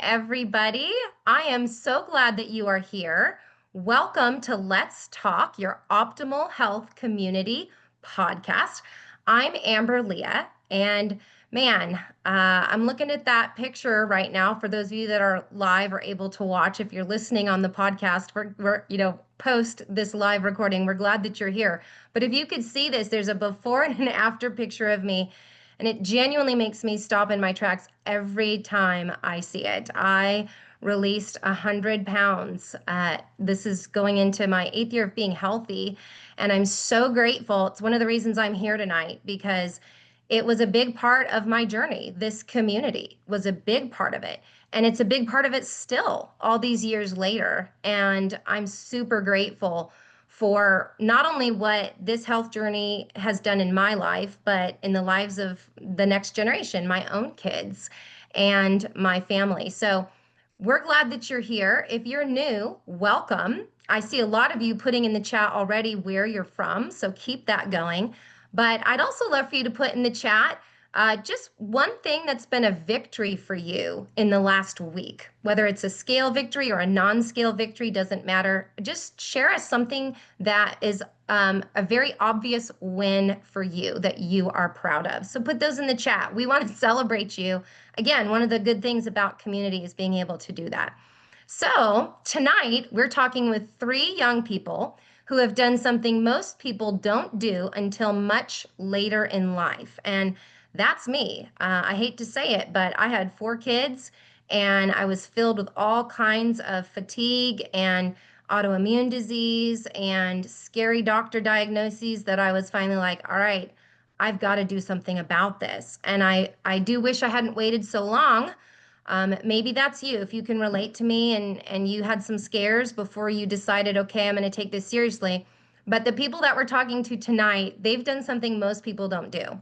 everybody. I am so glad that you are here. Welcome to Let's Talk, your optimal health community podcast. I'm Amber Leah, and man, I'm looking at that picture right now. For those of you that are live or able to watch, if you're listening on the podcast, we're post this live recording. We're glad that you're here. But if you could see this, there's a before and an after picture of me. And it genuinely makes me stop in my tracks every time I see it. I released 100 pounds. This is going into my 8th year of being healthy. And I'm so grateful. It's one of the reasons I'm here tonight because it was a big part of my journey. This community was a big part of it. And it's a big part of it still, all these years later. And I'm super grateful for not only what this health journey has done in my life, but in the lives of the next generation, my own kids and my family. So we're glad that you're here. If you're new, welcome. I see a lot of you putting in the chat already where you're from, so keep that going. But I'd also love for you to put in the chat just one thing that's been a victory for you in the last week, whether it's a scale victory or a non-scale victory, doesn't matter. Just share us something that is a very obvious win for you that you are proud of. So put those in the chat. We want to celebrate you. Again, one of the good things about community is being able to do that. So tonight we're talking with 3 young people who have done something most people don't do until much later in life. And that's me. I hate to say it, but I had 4 kids and I was filled with all kinds of fatigue and autoimmune disease and scary doctor diagnoses that I was finally like, all right, I've got to do something about this. And I do wish I hadn't waited so long. Maybe that's you. If you can relate to me and you had some scares before you decided, okay, I'm going to take this seriously. But the people that we're talking to tonight, they've done something most people don't do.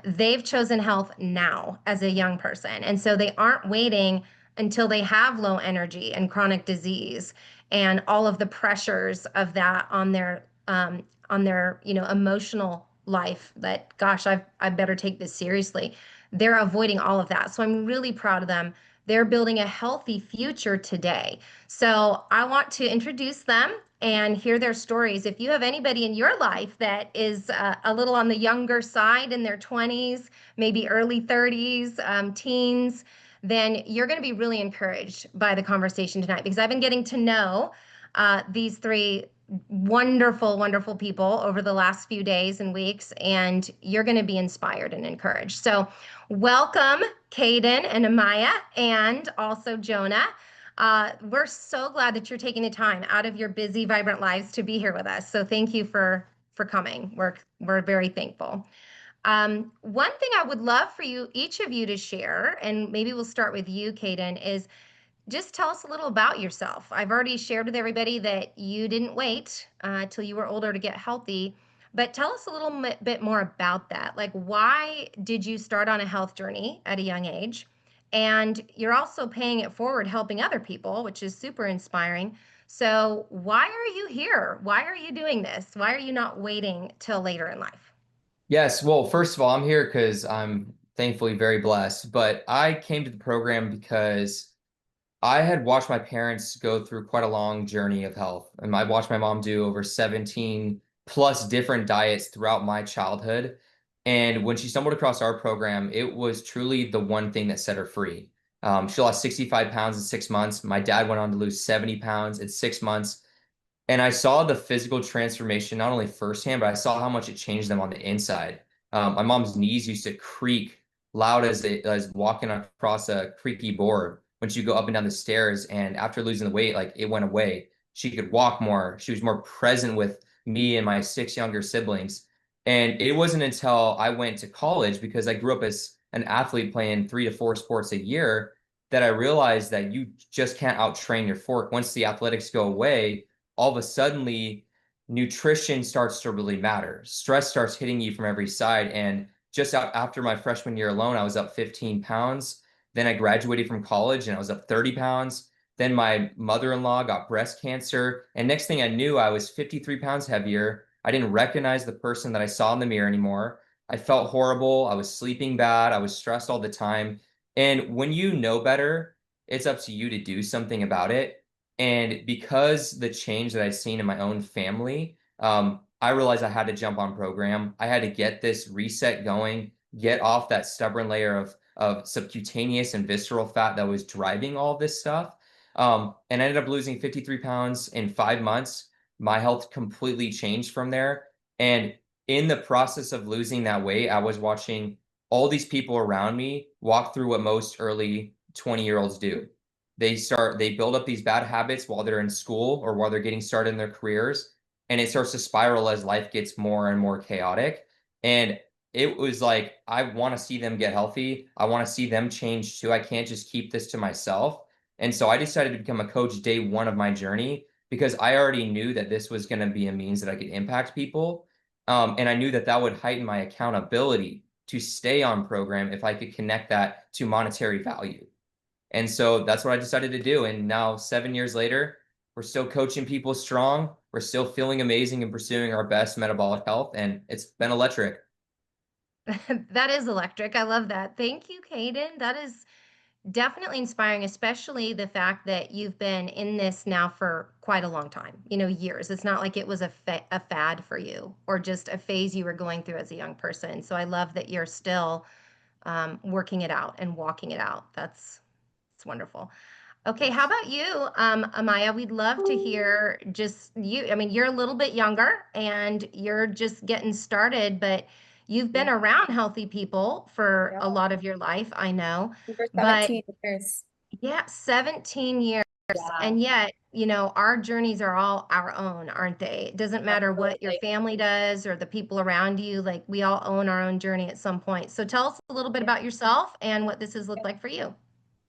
They've chosen health now as a young person. And so they aren't waiting until they have low energy and chronic disease and all of the pressures of that on their, emotional life that, gosh, I better take this seriously. They're avoiding all of that. So I'm really proud of them. They're building a healthy future today. So I want to introduce them and hear their stories. If you have anybody in your life that is a little on the younger side in their 20s, maybe early 30s, teens, then you're going to be really encouraged by the conversation tonight because I've been getting to know these 3 wonderful, wonderful people over the last few days and weeks, and you're going to be inspired and encouraged. So welcome, Caden and Amaya, and also Jonah. We're so glad that you're taking the time out of your busy, vibrant lives to be here with us. So thank you for coming. We're very thankful. One thing I would love for you, each of you, to share, and maybe we'll start with you, Caden, is just tell us a little about yourself. I've already shared with everybody that you didn't wait till you were older to get healthy, but tell us a little bit more about that. Like, why did you start on a health journey at a young age? And you're also paying it forward, helping other people, which is super inspiring. So, why are you here? Why are you doing this? Why are you not waiting till later in life? Yes, well, first of all, I'm here because I'm thankfully very blessed, but I came to the program because I had watched my parents go through quite a long journey of health. And I watched my mom do over 17 plus different diets throughout my childhood. And when she stumbled across our program, it was truly the one thing that set her free. She lost 65 pounds in 6 months. My dad went on to lose 70 pounds in 6 months. And I saw the physical transformation, not only firsthand, but I saw how much it changed them on the inside. My mom's knees used to creak loud as walking across a creaky board when she'd go up and down the stairs. And after losing the weight, like it went away. She could walk more. She was more present with me and my 6 younger siblings. And it wasn't until I went to college, because I grew up as an athlete playing 3 to 4 sports a year, that I realized that you just can't out-train your fork. Once the athletics go away, all of a suddenly nutrition starts to really matter. Stress starts hitting you from every side. And just after my freshman year alone, I was up 15 pounds. Then I graduated from college and I was up 30 pounds. Then my mother-in-law got breast cancer. And next thing I knew, I was 53 pounds heavier. I didn't recognize the person that I saw in the mirror anymore. I felt horrible. I was sleeping bad. I was stressed all the time. And when you know better, it's up to you to do something about it. And because the change that I'd seen in my own family, I realized I had to jump on program. I had to get this reset going, get off that stubborn layer of subcutaneous and visceral fat that was driving all this stuff. And I ended up losing 53 pounds in 5 months. My health completely changed from there. And in the process of losing that weight, I was watching all these people around me walk through what most early 20-year-olds do. They build up these bad habits while they're in school or while they're getting started in their careers, and it starts to spiral as life gets more and more chaotic. And it was like, I want to see them get healthy. I want to see them change too. I can't just keep this to myself. And so I decided to become a coach day one of my journey because I already knew that this was going to be a means that I could impact people. And I knew that that would heighten my accountability to stay on program if I could connect that to monetary value. And so that's what I decided to do. And now, 7 years later, we're still coaching people strong. We're still feeling amazing and pursuing our best metabolic health. And it's been electric. That is electric. I love that. Thank you, Kaden. That is definitely inspiring, especially the fact that you've been in this now for quite a long time, years. It's not like it was a fad for you or just a phase you were going through as a young person. So I love that you're still working it out and walking it out. It's wonderful. Okay, how Thanks. about you, Amaya? We'd love to hear just you. I mean, you're a little bit younger and you're just getting started, but you've been Yeah, around healthy people for yeah. a lot of your life, I know. Over But 17 years. yeah, 17 years. Yeah, And yet, our journeys are all our own, aren't they? It doesn't matter what your absolutely. family does or the people around you, like we all own our own journey at some point. So tell us a little bit Yeah, about yourself and what this has looked yeah, like for you.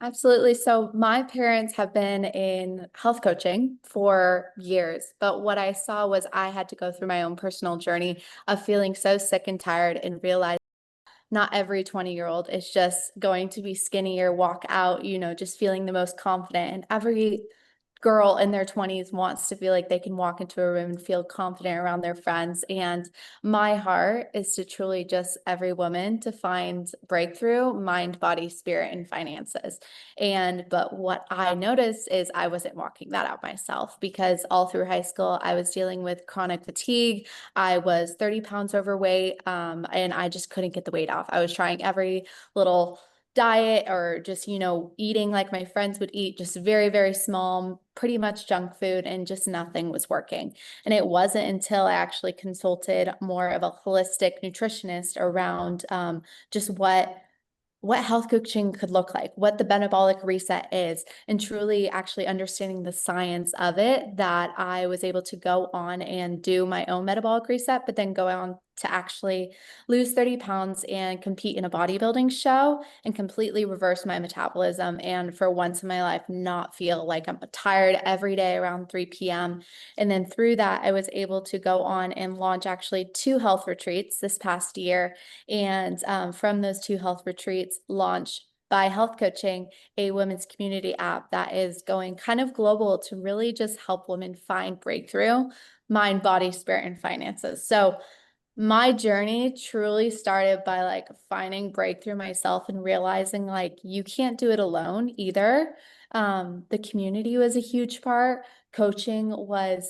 absolutely. So my parents have been in health coaching for years, but what I saw was I had to go through my own personal journey of feeling so sick and tired and realize not every 20-year-old is just going to be skinny or walk out, just feeling the most confident. And every girl in their 20s wants to feel like they can walk into a room and feel confident around their friends. And my heart is to truly just every woman to find breakthrough, mind, body, spirit, and finances. But what I noticed is I wasn't walking that out myself because all through high school, I was dealing with chronic fatigue. I was 30 pounds overweight, and I just couldn't get the weight off. I was trying every little diet or just, eating like my friends would eat, just very, very small, pretty much junk food, and just nothing was working. And it wasn't until I actually consulted more of a holistic nutritionist around just what health coaching could look like, what the metabolic reset is, and truly actually understanding the science of it, that I was able to go on and do my own metabolic reset, but then go on to actually lose 30 pounds and compete in a bodybuilding show and completely reverse my metabolism. And for once in my life, not feel like I'm tired every day around 3 p.m. And then through that, I was able to go on and launch actually 2 health retreats this past year, and from those 2 health retreats, launch by health coaching a women's community app that is going kind of global to really just help women find breakthrough, mind, body, spirit, and finances. So my journey truly started by like finding breakthrough myself and realizing like you can't do it alone either. The community was a huge part. Coaching was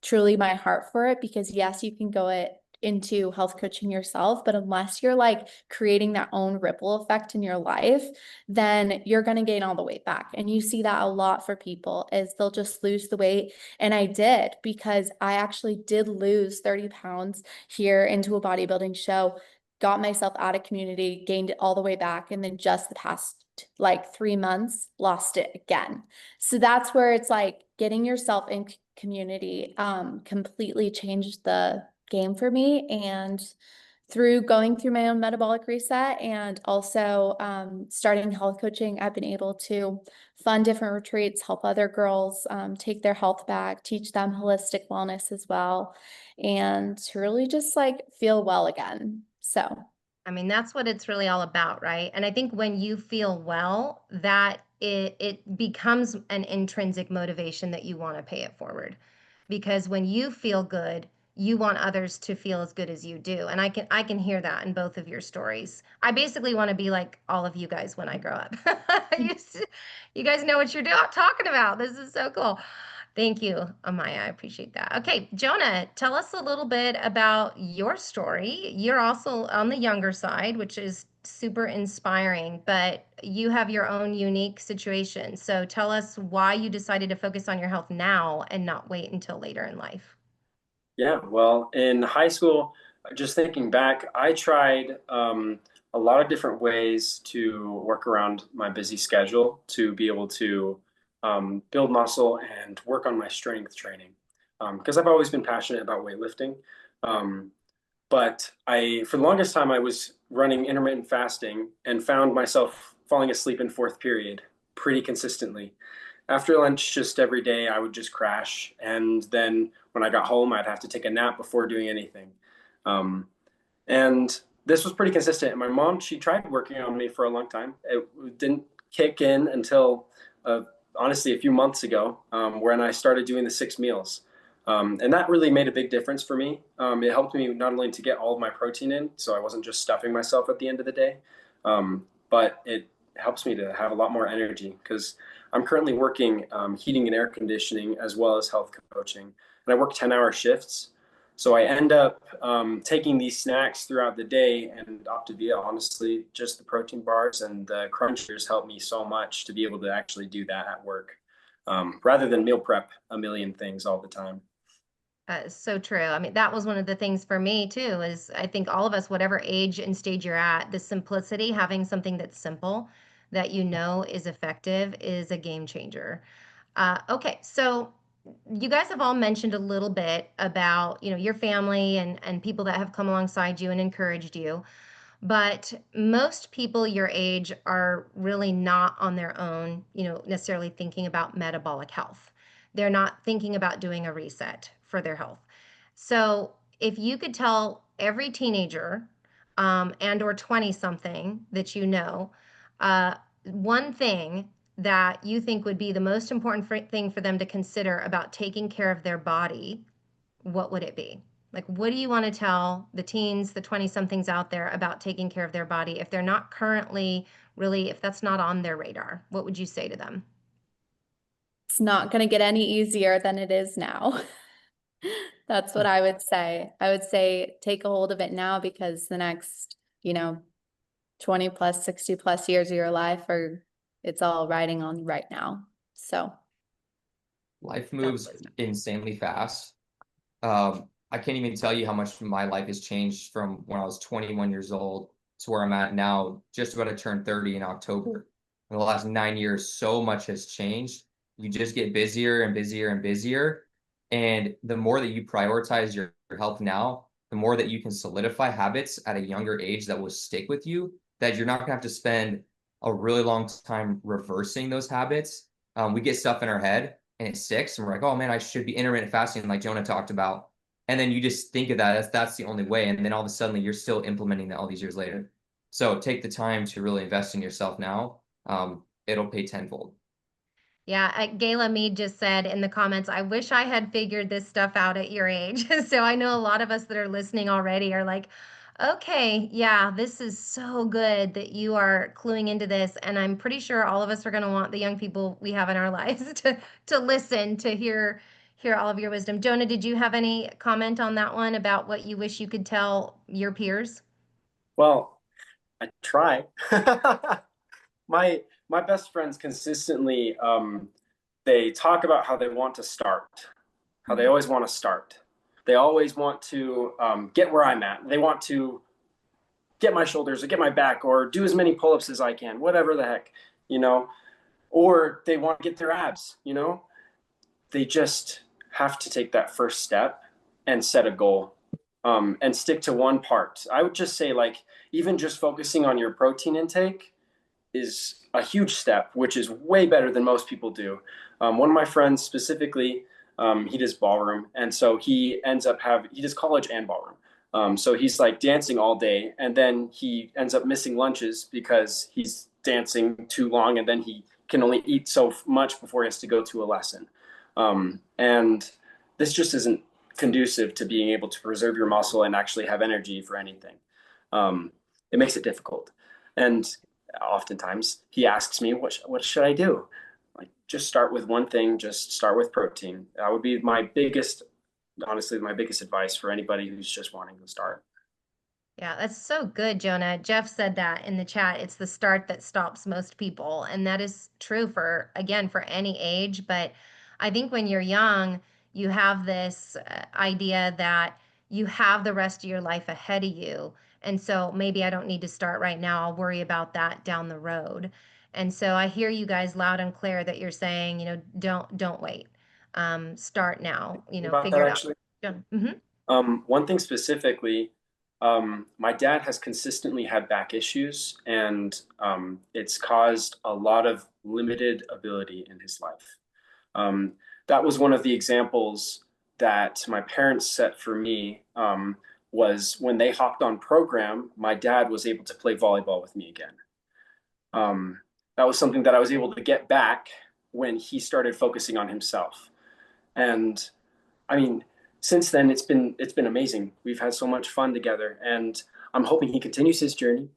truly my heart for it because yes, you can go into health coaching yourself, but unless you're like creating that own ripple effect in your life, then you're going to gain all the weight back. And you see that a lot for people is they'll just lose the weight. And I did because I actually did lose 30 pounds here into a bodybuilding show, got myself out of community, gained it all the way back, and then just the past like 3 months lost it again. So that's where it's like getting yourself in community completely changed the game for me. And through going through my own metabolic reset and also starting health coaching, I've been able to fund different retreats, help other girls take their health back, teach them holistic wellness as well, and to really just like feel well again. So, I mean, that's what it's really all about, right? And I think when you feel well, that it becomes an intrinsic motivation that you want to pay it forward. Because when you feel good, you want others to feel as good as you do. And I can hear that in both of your stories. I basically want to be like all of you guys when I grow up. You guys know what you're talking about. This is so cool. Thank you, Amaya. I appreciate that. Okay, Jonah, tell us a little bit about your story. You're also on the younger side, which is super inspiring, but you have your own unique situation. So tell us why you decided to focus on your health now and not wait until later in life. Yeah, well, in high school, just thinking back, I tried a lot of different ways to work around my busy schedule to be able to build muscle and work on my strength training. Because I've always been passionate about weightlifting. Um, but for the longest time, I was running intermittent fasting and found myself falling asleep in fourth period pretty consistently. After lunch, just every day, I would just crash. And then when I got home, I'd have to take a nap before doing anything. Um, and this was pretty consistent. And my mom, she tried working on me for a long time. It didn't kick in until honestly a few months ago, when I started doing the 6 meals. And that really made a big difference for me. It helped me not only to get all of my protein in, so I wasn't just stuffing myself at the end of the day, but it helps me to have a lot more energy because I'm currently working heating and air conditioning as well as health coaching. And I work 10-hour shifts. So I end up taking these snacks throughout the day, and Optavia, honestly, just the protein bars and the crunchers help me so much to be able to actually do that at work, rather than meal prep a million things all the time. So true. I mean, that was one of the things for me too, is I think all of us, whatever age and stage you're at, the simplicity, having something that's simple that you know is effective is a game changer. Okay, so you guys have all mentioned a little bit about, your family and people that have come alongside you and encouraged you. But most people your age are really not on their own, necessarily thinking about metabolic health. They're not thinking about doing a reset for their health. So if you could tell every teenager and or 20 something that you know, one thing that you think would be the most important thing for them to consider about taking care of their body, what would it be? Like, what do you want to tell the teens, the 20 somethings out there about taking care of their body if they're not currently really, if that's not on their radar? What would you say to them? It's not going to get any easier than it is now. That's what I would say. I would say take a hold of it now because the next, 20 plus, 60 plus years of your life it's all riding on right now. So Life That's moves wisdom. insanely fast. I can't even tell you how much my life has changed from when I was 21 years old to where I'm at now, just about to turn 30 in October. In the last 9 years, so much has changed. You just get busier and busier and busier. And the more that you prioritize your health now, the more that you can solidify habits at a younger age that will stick with you, that you're not going to have to spend a really long time reversing those habits. We get stuff in our head and it sticks, and we're like, oh man, I should be intermittent fasting, like Jonah talked about. And then you just think of that as that's the only way. And then all of a sudden you're still implementing that all these years later. So take the time to really invest in yourself now. It'll pay tenfold. Yeah, Gayla Mead just said in the comments, I wish I had figured this stuff out at your age. So I know a lot of us that are listening already are like, okay, yeah, this is so good that you are cluing into this. And I'm pretty sure all of us are going to want the young people we have in our lives to listen, to hear all of your wisdom. Jonah, did you have any comment on that one about what you wish you could tell your peers? Well, I try. My best friends consistently they talk about how they want to start, how they Mhm. always want to start. They always want to get where I'm at. They want to get my shoulders or get my back or do as many pull-ups as I can, whatever the heck, you know. Or they want to get their abs. They just have to take that first step and set a goal, and stick to one part. I would just say, like, even just focusing on your protein intake is a huge step, which is way better than most people do. One of my friends specifically, he does ballroom, and so he does college and ballroom. So he's like dancing all day, and then he ends up missing lunches because he's dancing too long, and then he can only eat so much before he has to go to a lesson. And this just isn't conducive to being able to preserve your muscle and actually have energy for anything. It makes it difficult. And oftentimes he asks me, what should I do? Like, just start with one thing, just start with protein. That would be my biggest, honestly, my biggest advice for anybody who's just wanting to start. Yeah, that's so good, Jonah. Jeff said that in the chat. It's the start that stops most people. And that is true for, again, for any age. But I think when you're young, you have this idea that you have the rest of your life ahead of you. And so maybe I don't need to start right now. I'll worry about that down the road. And so I hear you guys loud and clear that you're saying, don't wait. Start now, About that figure it out. actually. Mhm. One thing specifically, my dad has consistently had back issues, and it's caused a lot of limited ability in his life. Um, that was one of the examples that my parents set for me. Was when they hopped on program, my dad was able to play volleyball with me again. Um, that was something that I was able to get back when he started focusing on himself. And I mean, since then it's been amazing. We've had so much fun together, and I'm hoping he continues his journey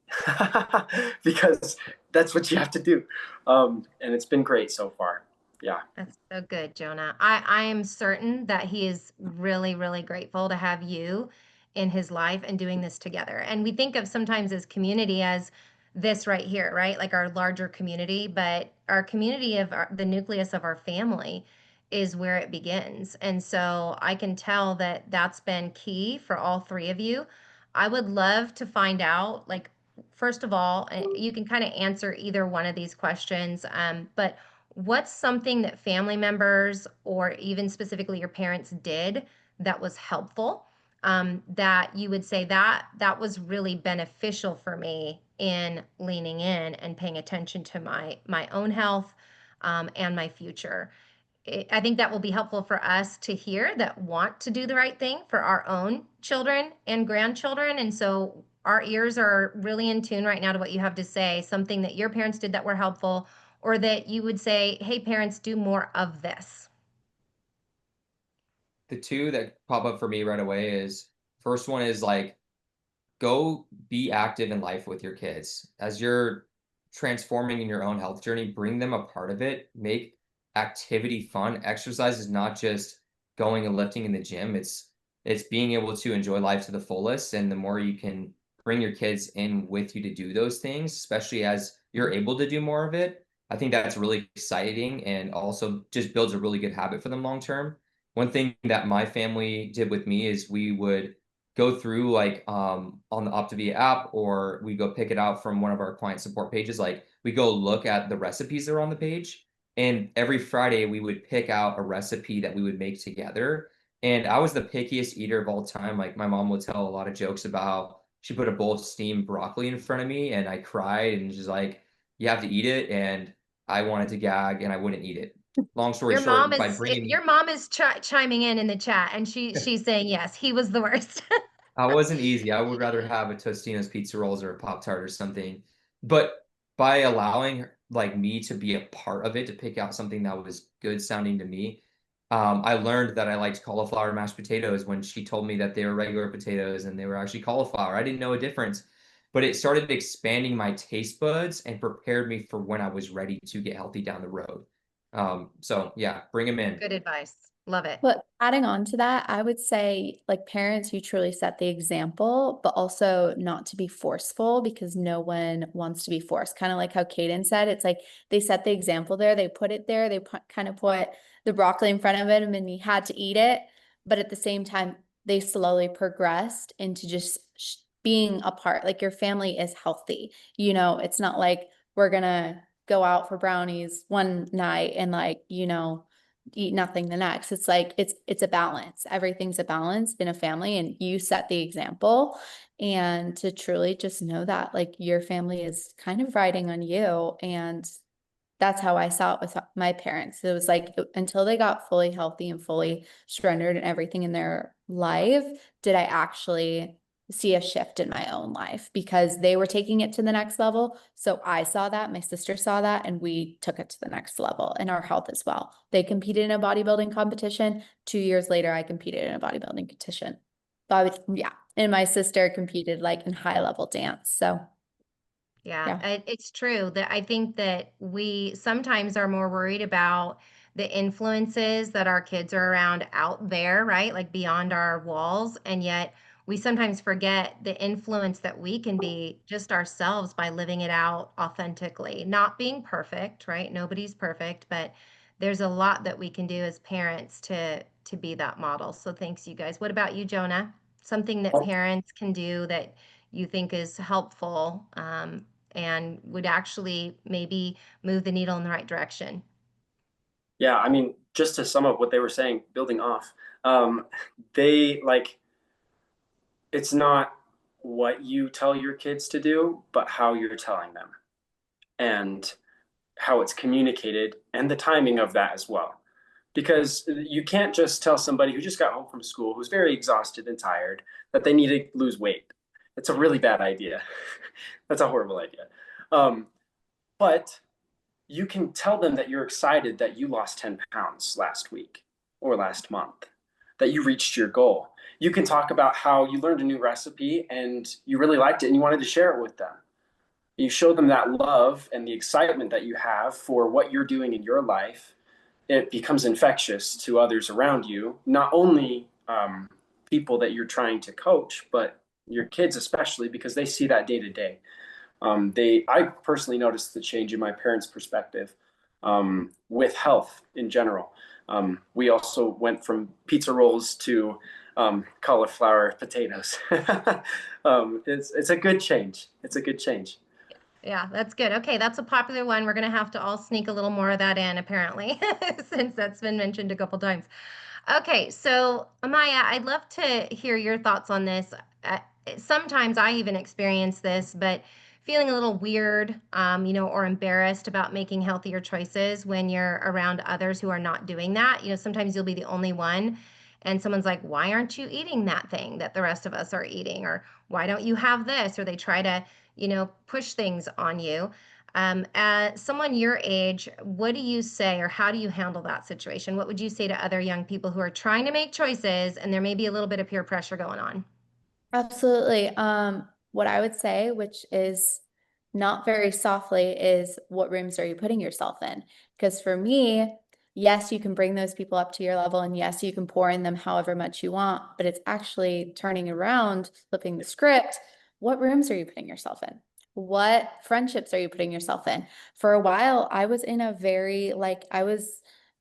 because that's what you have to do. And it's been great so far. Yeah. That's so good, Jonah. I am certain that he is really, really grateful to have you in his life and doing this together. And we think of sometimes as community as this right here, right? Like our larger community, but our community of the nucleus of our family is where it begins. And so I can tell that that's been key for all three of you. I would love to find out, like, first of all, you can kind of answer either one of these questions, but what's something that family members or even specifically your parents did that was helpful, that you would say that was really beneficial for me in leaning in and paying attention to my own health, and my future. I think that will be helpful for us to hear that want to do the right thing for our own children and grandchildren. And so our ears are really in tune right now to what you have to say, something that your parents did that were helpful, or that you would say, hey, parents, do more of this. The two that pop up for me right away is first one is like go be active in life with your kids. As you're transforming in your own health journey, bring them a part of it. Make activity fun. Exercise is not just going and lifting in the gym. It's being able to enjoy life to the fullest. And the more you can bring your kids in with you to do those things, especially as you're able to do more of it, I think that's really exciting and also just builds a really good habit for them long term. One thing that my family did with me is we would go through like on the Optavia app, or we go pick it out from one of our client support pages. Like we go look at the recipes that are on the page, and every Friday we would pick out a recipe that we would make together. And I was the pickiest eater of all time. Like my mom would tell a lot of jokes about how she put a bowl of steamed broccoli in front of me and I cried and she's like, you have to eat it. And I wanted to gag and I wouldn't eat it. Long story short, by bringing Your mom is chiming in the chat, and she's saying yes, he was the worst. I wasn't easy. I would rather have a Tostino's pizza rolls or a Pop Tart or something. But by allowing like me to be a part of it, to pick out something that was good sounding to me, I learned that I liked cauliflower mashed potatoes when she told me that they were regular potatoes and they were actually cauliflower. I didn't know a difference, but it started expanding my taste buds and prepared me for when I was ready to get healthy down the road. So yeah, bring them in. Good advice. Love it. But adding on to that, I would say like parents who truly set the example, but also not to be forceful because no one wants to be forced. Kind of like how Kaden said, it's like they set the example there, they put it there, they kind of put the broccoli in front of him and he had to eat it. But at the same time, they slowly progressed into just being a part. Like your family is healthy. It's not like we're gonna go out for brownies one night and like, eat nothing the next. It's like it's a balance. Everything's a balance in a family, and you set the example. And to truly just know that like your family is kind of riding on you. And that's how I saw it with my parents. It was like until they got fully healthy and fully surrendered and everything in their life, did I actually see a shift in my own life because they were taking it to the next level. So I saw that, my sister saw that, and we took it to the next level in our health as well. They competed in a bodybuilding competition. 2 years later, I competed in a bodybuilding competition. But yeah, and my sister competed like in high level dance. So Yeah, yeah. it's true that I think that we sometimes are more worried about the influences that our kids are around out there, right? Like beyond our walls. And yet we sometimes forget the influence that we can be just ourselves by living it out authentically, not being perfect, right? Nobody's perfect, but there's a lot that we can do as parents to be that model. So thanks, you guys. What about you, Jonah? Something that parents can do that you think is helpful, and would actually maybe move the needle in the right direction. Yeah, I mean, just to sum up what they were saying, building off, um, they like it's not what you tell your kids to do, but how you're telling them and how it's communicated and the timing of that as well. Because you can't just tell somebody who just got home from school, who's very exhausted and tired, that they need to lose weight. It's a really bad idea. That's a horrible idea. But you can tell them that you're excited that you lost 10 pounds last week or last month, that you reached your goal. You can talk about how you learned a new recipe and you really liked it and you wanted to share it with them. You show them that love and the excitement that you have for what you're doing in your life. It becomes infectious to others around you, not only people that you're trying to coach, but your kids especially, because they see that day to day. I personally noticed the change in my parents' perspective with health in general. We also went from pizza rolls to cauliflower potatoes. It's a good change. It's a good change. Yeah, that's good. Okay, that's a popular one. We're going to have to all sneak a little more of that in, apparently, since that's been mentioned a couple times. Okay, so Amaya, I'd love to hear your thoughts on this. Uh, Sometimes I even experience this, but feeling a little weird, or embarrassed about making healthier choices when you're around others who are not doing that. Sometimes you'll be the only one, and someone's like, "Why aren't you eating that thing that the rest of us are eating?" Or "Why don't you have this?" Or they try to, push things on you. As someone your age, what do you say or how do you handle that situation? What would you say to other young people who are trying to make choices and there may be a little bit of peer pressure going on? Absolutely. What I would say, which is not very softly, is what rooms are you putting yourself in? Because for me, yes, you can bring those people up to your level, and yes, you can pour in them however much you want, but it's actually turning around, flipping the script. What rooms are you putting yourself in? What friendships are you putting yourself in? For a while, I was in a very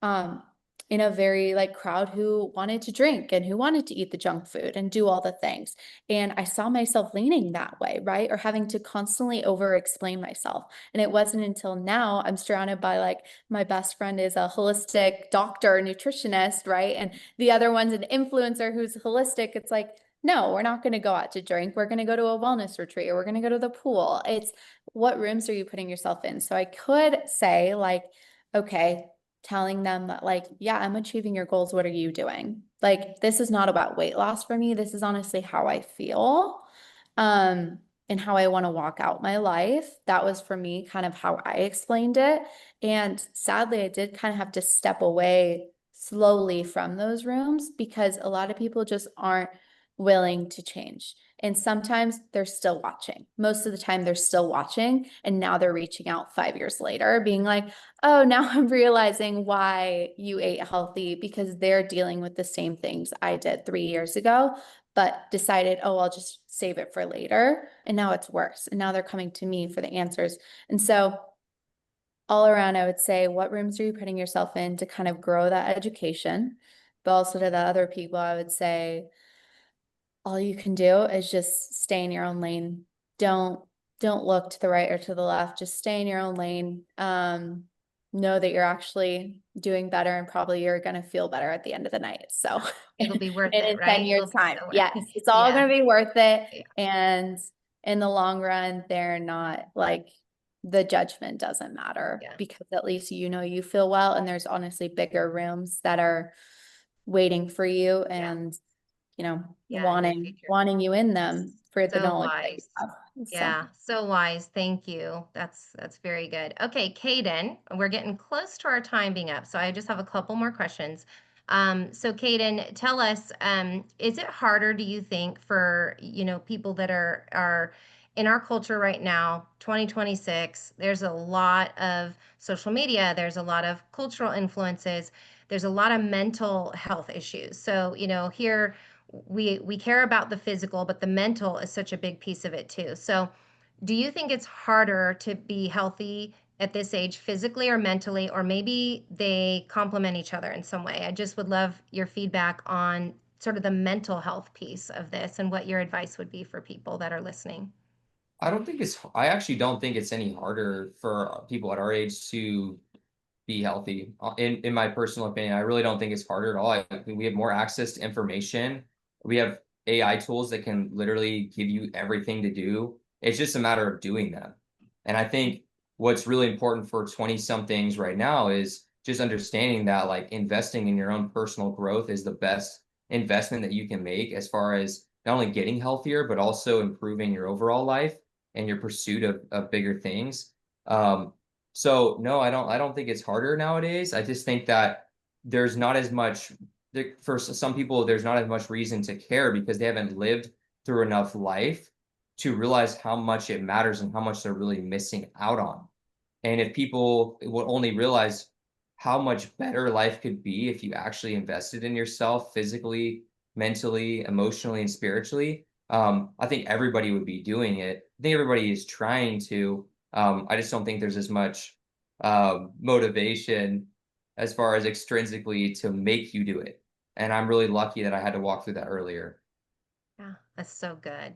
um in a very like crowd who wanted to drink and who wanted to eat the junk food and do all the things. And I saw myself leaning that way, right? Or having to constantly over explain myself. And it wasn't until now I'm surrounded by like my best friend is a holistic doctor, nutritionist, right? And the other one's an influencer who's holistic. It's like, no, we're not going to go out to drink. We're going to go to a wellness retreat or we're going to go to the pool. It's what rooms are you putting yourself in? So I could say, like, okay, telling them that, like, yeah, I'm achieving your goals. What are you doing? Like, this is not about weight loss for me. This is honestly how I feel, and how I want to walk out my life. That was for me kind of how I explained it. And sadly, I did kind of have to step away slowly from those rooms because a lot of people just aren't willing to change. And sometimes they're still watching. Most of the time, they're still watching. And now they're reaching out 5 years later, being like, oh, now I'm realizing why you ate healthy because they're dealing with the same things I did 3 years ago, but decided, oh, I'll just save it for later. And now it's worse. And now they're coming to me for the answers. And so, all around, I would say, what rooms are you putting yourself in to kind of grow that education? But also to the other people, I would say, all you can do is just stay in your own lane. Don't don't look to the right or to the left. Just stay in your own lane. Know that you're actually doing better and probably you're gonna feel better at the end of the night. So It'll and be worth it, in 10 right? years It'll be time. so worth Yes, it. it's all Yeah. gonna be worth it. Yeah. And in the long run, they're not like the judgment doesn't matter Yeah. because at least you know you feel well and there's honestly bigger rooms that are waiting for you. Yeah. And Yeah, in the future. wanting you in them for the So knowledge that you wise. have. So. Yeah, so wise. Thank you. That's very good. Okay, Kaden, we're getting close to our time being up, so I just have a couple more questions. So Kaden, tell us, is it harder, do you think, for, people that are in our culture right now, 2026, there's a lot of social media, there's a lot of cultural influences, there's a lot of mental health issues. So, here we care about the physical, but the mental is such a big piece of it too. So, do you think it's harder to be healthy at this age, physically or mentally, or maybe they complement each other in some way? I just would love your feedback on sort of the mental health piece of this and what your advice would be for people that are listening. I actually don't think it's any harder for people at our age to be healthy. In my personal opinion, I really don't think it's harder at all. I think we have more access to information. We have AI tools that can literally give you everything to do. It's just a matter of doing them. And I think what's really important for 20 somethings right now is just understanding that like investing in your own personal growth is the best investment that you can make as far as not only getting healthier, but also improving your overall life and your pursuit of bigger things. So no, I don't think it's harder nowadays. I just think that there's not as much for some people, there's not as much reason to care because they haven't lived through enough life to realize how much it matters and how much they're really missing out on. And if people will only realize how much better life could be if you actually invested in yourself physically, mentally, emotionally, and spiritually, I think everybody would be doing it. I think everybody is trying to. I just don't think there's as much motivation as far as extrinsically to make you do it. And I'm really lucky that I had to walk through that earlier. Yeah, that's so good.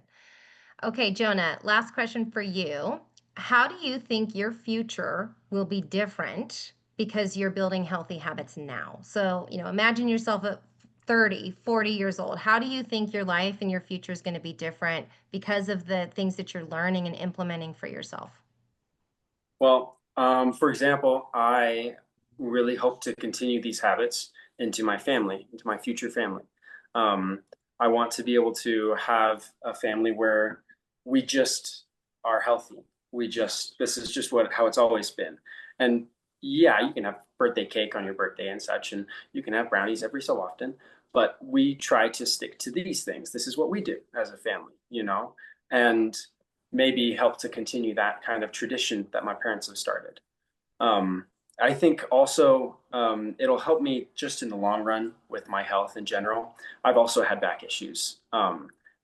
Okay, Jonah, last question for you. How do you think your future will be different because you're building healthy habits now? So, imagine yourself at 30, 40 years old. How do you think your life and your future is going to be different because of the things that you're learning and implementing for yourself? Well, for example, I really hope to continue these habits into my family, into my future family. Um, I want to be able to have a family where we just are healthy. This is just how it's always been. And yeah, you can have birthday cake on your birthday and such, and you can have brownies every so often, but we try to stick to these things. This is what we do as a family. And maybe help to continue that kind of tradition that my parents have started. Um, I think also it'll help me just in the long run with my health in general. I've also had back issues.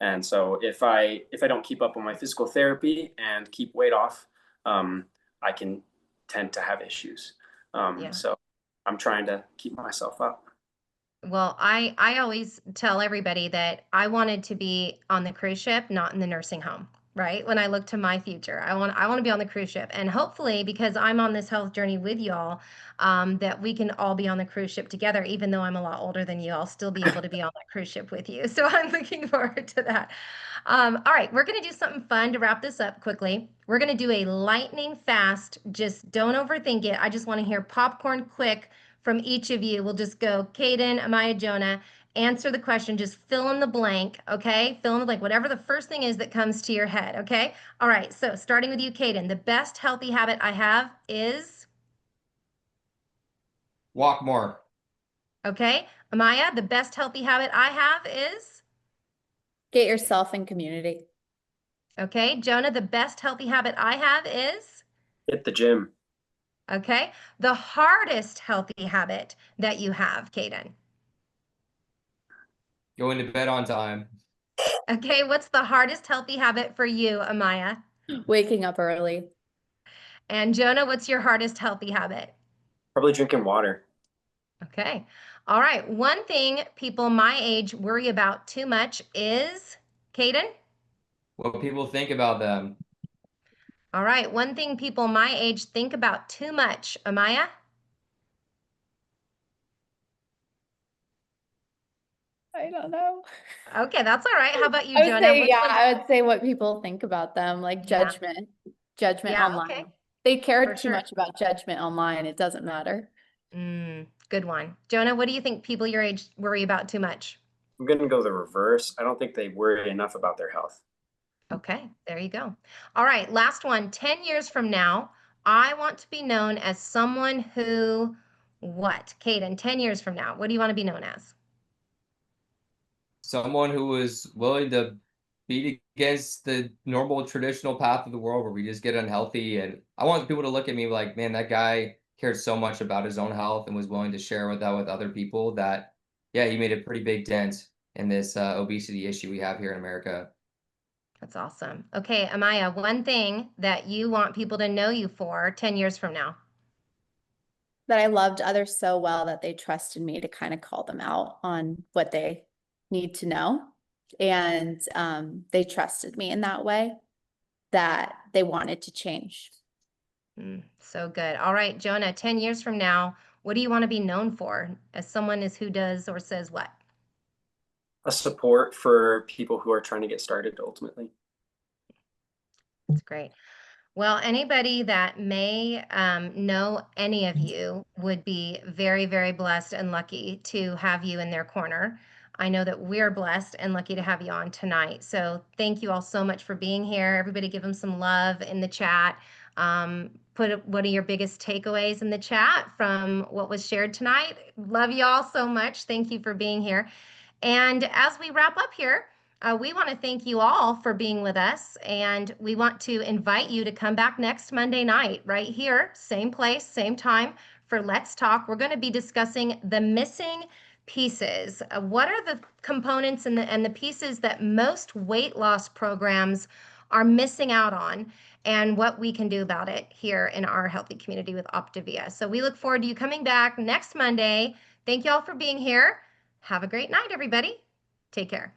And so if I don't keep up on my physical therapy and keep weight off, I can tend to have issues. Yeah. So I'm trying to keep myself up. Well, I always tell everybody that I wanted to be on the cruise ship, not in the nursing home, right? When I look to my future, I want to be on the cruise ship, and hopefully, because I'm on this health journey with y'all, that we can all be on the cruise ship together. Even though I'm a lot older than you, I'll still be able to be on that cruise ship with you. So I'm looking forward to that. All right, we're gonna do something fun to wrap this up quickly. We're gonna do a lightning fast. Just don't overthink it. I just want to hear popcorn quick from each of you. We'll just go, Kaden, Amaya, Jonah, answer the question, just fill in the blank, okay? Fill in the blank, whatever the first thing is that comes to your head, okay? All right, so starting with you, Kaden, the best healthy habit I have is, Walk more. okay? Amaya, the best healthy habit I have is, Get yourself in community. okay? Jonah, the best healthy habit I have is, Hit the gym. okay? The hardest healthy habit that you have, Kaden. Going to bed on time. Okay, what's the hardest healthy habit for you, Amaya? Waking up early. And Jonah, what's your hardest healthy habit? Probably drinking water. Okay. All right. One thing people my age worry about too much is, Kaden? What people think about them. All right. One thing people my age think about too much, Amaya? I don't know. Okay, that's all right. How about you, I would Jonah? say, What's yeah, one? I would say what people think about them, like Yeah. judgment Yeah. Okay. online. They care For too sure. much about judgment online. It doesn't matter. Good one. Jonah, what do you think people your age worry about too much? I'm going to go the reverse. I don't think they worry enough about their health. Okay, there you go. All right, last one. 10 years from now, I want to be known as someone who, what? Caden, 10 years from now, what do you want to be known as? Someone who was willing to beat against the normal traditional path of the world where we just get unhealthy. And I want people to look at me like, man, that guy cared so much about his own health and was willing to share with that with other people that, yeah, he made a pretty big dent in this obesity issue we have here in America. That's awesome. Okay, Amaya, one thing that you want people to know you for 10 years from now. That I loved others so well that they trusted me to kind of call them out on what they need to know. And they trusted me in that way, that they wanted to change. So good. All right, Jonah, 10 years from now, what do you want to be known for as someone is who does or says what? A support for people who are trying to get started ultimately. That's great. Well, anybody that may know any of you would be very, very blessed and lucky to have you in their corner. I know that we're blessed and lucky to have you on tonight. So thank you all so much for being here. Everybody give them some love in the chat. Put what are your biggest takeaways in the chat from what was shared tonight. Love you all so much. Thank you for being here. And as we wrap up here, we want to thank you all for being with us, and we want to invite you to come back next Monday night, right here, same place, same time, for Let's Talk. We're going to be discussing the missing pieces. What are the components and the pieces that most weight loss programs are missing out on, and what we can do about it here in our healthy community with Optavia. So we look forward to you coming back next Monday. Thank you all for being here. Have a great night, everybody. Take care.